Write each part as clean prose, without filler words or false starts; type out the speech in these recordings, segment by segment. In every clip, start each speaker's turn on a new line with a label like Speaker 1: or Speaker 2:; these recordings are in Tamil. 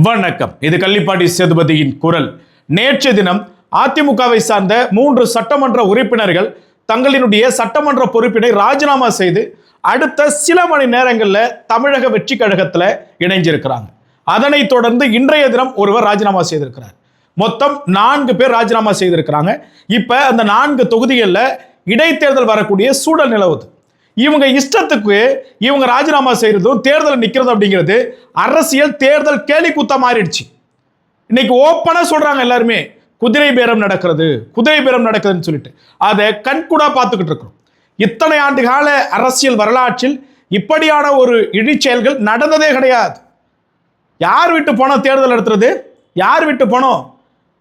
Speaker 1: வணக்கம். இது கள்ளிப்பாடி சேதுபதியின் குரல். நேற்று தினம் அதிமுகவை சார்ந்த 3 சட்டமன்ற உறுப்பினர்கள் தங்களினுடைய சட்டமன்ற பொறுப்பினை ராஜினாமா செய்து அடுத்த சில மணி நேரங்களில் தமிழக வெற்றி கழகத்தில் இணைஞ்சிருக்கிறாங்க. அதனைத் தொடர்ந்து இன்றைய தினம் ஒருவர் ராஜினாமா செய்திருக்கிறார். மொத்தம் 4 பேர் ராஜினாமா செய்திருக்கிறாங்க. இப்ப அந்த 4 தொகுதிகளில் இடைத்தேர்தல் வரக்கூடிய சூழல் நிலவுது. இவங்க இஷ்டத்துக்கு இவங்க ராஜினாமா செய்யறதும் தேர்தல் நிக்கிறது அப்படிங்கிறது அரசியல் தேர்தல் கேலி கூத்தா மாறிடுச்சு. இன்னைக்கு ஓப்பனா சொல்றாங்க எல்லாருமே குதிரை பேரம் நடக்குதுன்னு சொல்லிட்டு அதை கண்கூடா பார்த்துக்கிட்டு இருக்கிறோம். இத்தனை ஆண்டு கால அரசியல் வரலாற்றில் இப்படியான ஒரு இழிச்செயல்கள் நடந்ததே கிடையாது. யார் விட்டு பணம் தேர்தல் நடத்துறது? யார் விட்டு பணம்?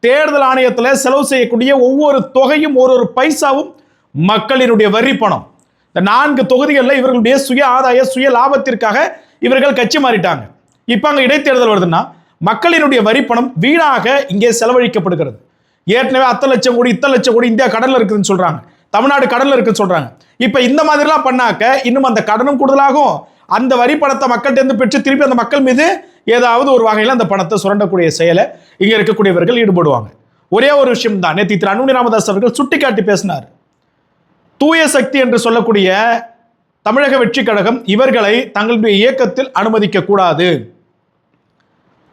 Speaker 1: தேர்தல் ஆணையத்தில் செலவு செய்யக்கூடிய ஒவ்வொரு தொகையும் ஒரு பைசாவும் மக்களினுடைய வரி பணம். இந்த 4 தொகுதிகளில் இவர்களுடைய சுய ஆதாய சுய லாபத்திற்காக இவர்கள் கட்சி மாறிட்டாங்க. இப்ப அங்க இடைத்தேர்தல் வருதுன்னா மக்களினுடைய வரி பணம் வீணாக இங்கே செலவழிக்கப்படுகிறது. ஏற்கனவே 10 லட்சம் கோடி இந்தியா கடல்ல இருக்குதுன்னு சொல்றாங்க, தமிழ்நாடு கடல்ல இருக்குன்னு சொல்றாங்க. இப்ப இந்த மாதிரிலாம் பண்ணாக்க இன்னும் அந்த கடனும் கூடுதலாகும். அந்த வரி பணத்தை மக்கள்கிட்ட பெற்று திருப்பி அந்த மக்கள் மீது ஏதாவது ஒரு வகையில் அந்த பணத்தை சுரண்டக்கூடிய செயலை இங்க இருக்கக்கூடியவர்கள் ஈடுபடுவாங்க. ஒரே ஒரு விஷயம் தான் நேற்று திரு அன்புமணி ராமதாஸ் அவர்கள் சுட்டிக்காட்டி பேசினார். தூய சக்தி என்று சொல்லக்கூடிய தமிழக வெற்றி கழகம் இவர்களை தங்களுடைய இயக்கத்தில் அனுமதிக்க கூடாது.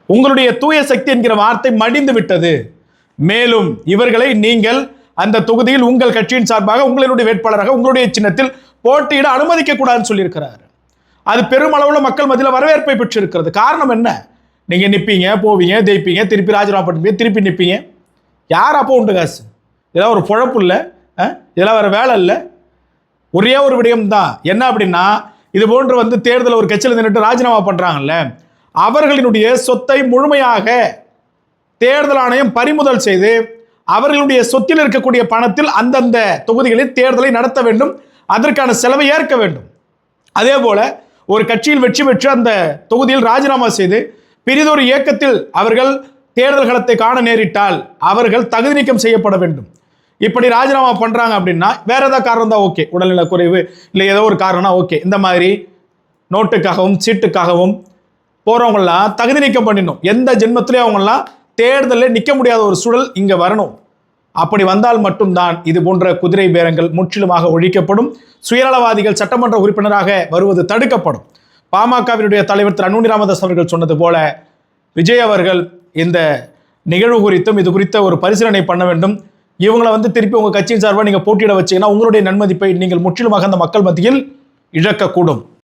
Speaker 1: உங்களுடைய தூய சக்தி என்கிற வார்த்தை மடிந்து விட்டது. மேலும் இவர்களை நீங்கள் அந்த தொகுதியில் உங்கள் கட்சியின் சார்பாக உங்களுடைய வேட்பாளராக உங்களுடைய சின்னத்தில் போட்டியிட அனுமதிக்க கூடாதுன்னு சொல்லியிருக்கிறார். அது பெருமளவுல மக்கள் மத்தியில் வரவேற்பை பெற்றிருக்கிறது. காரணம் என்ன? நீங்க நிப்பீங்க, போவீங்க, ஜெயிப்பீங்க, திருப்பி ராஜினாமா பண்ணுவீங்க, திருப்பி நிப்பீங்க. யார் அப்போ உண்டு காசு? இதெல்லாம் ஒரு பொழப்பு இல்லை, இதெல்லாம் வேற வேலை இல்லை. ஒரே ஒரு விடயம் தான் என்ன அப்படின்னா, இது போன்று தேர்தல் ஒரு கட்சியில் நின்றுட்டு ராஜினாமா பண்றாங்கல்ல, அவர்களினுடைய சொத்தை முழுமையாக தேர்தல் ஆணையம் பறிமுதல் செய்து அவர்களுடைய சொத்தில் இருக்கக்கூடிய பணத்தில் அந்தந்த தொகுதிகளில் தேர்தலை நடத்த வேண்டும், அதற்கான செலவை ஏற்க வேண்டும். அதே போல ஒரு கட்சியில் வெற்றி பெற்று அந்த தொகுதியில் ராஜினாமா செய்து பெரிதொரு இயக்கத்தில் அவர்கள் தேர்தல் களத்தை காண நேரிட்டால் அவர்கள் தகுதி நீக்கம் செய்யப்பட வேண்டும். இப்படி ராஜினாமா பண்றாங்க அப்படின்னா வேற ஏதாவது காரணம் தான் ஓகே, உடல்நல குறைவு இல்லை ஏதோ ஒரு காரணம்னா ஓகே. இந்த மாதிரி நோட்டுக்காகவும் சீட்டுக்காகவும் போறவங்கலாம் தகுதி நீக்கம் பண்ணிடணும். எந்த ஜென்மத்திலேயே அவங்கெல்லாம் தேர்தலில் நிற்க முடியாத ஒரு சூழல் இங்க வரணும். அப்படி வந்தால் மட்டும்தான் இது போன்ற குதிரை பேரங்கள் முற்றிலுமாக ஒழிக்கப்படும். சுயநலவாதிகள் சட்டமன்ற உறுப்பினராக வருவது தடுக்கப்படும். பாமகவினுடைய தலைவர் திரு அன்புமணி ராமதாஸ் அவர்கள் சொன்னது போல விஜய் அவர்கள் இந்த நிகழ்வு குறித்தும் இது குறித்த ஒரு பரிசீலனை பண்ண வேண்டும். இவங்களை திருப்பி உங்க கட்சியின் சார்பாக நீங்க போட்டியிட வச்சீங்கன்னா உங்களுடைய நன்மதிப்பை நீங்கள் முற்றிலுமாக அந்த மக்கள் மத்தியில் இழக்கக்கூடும்.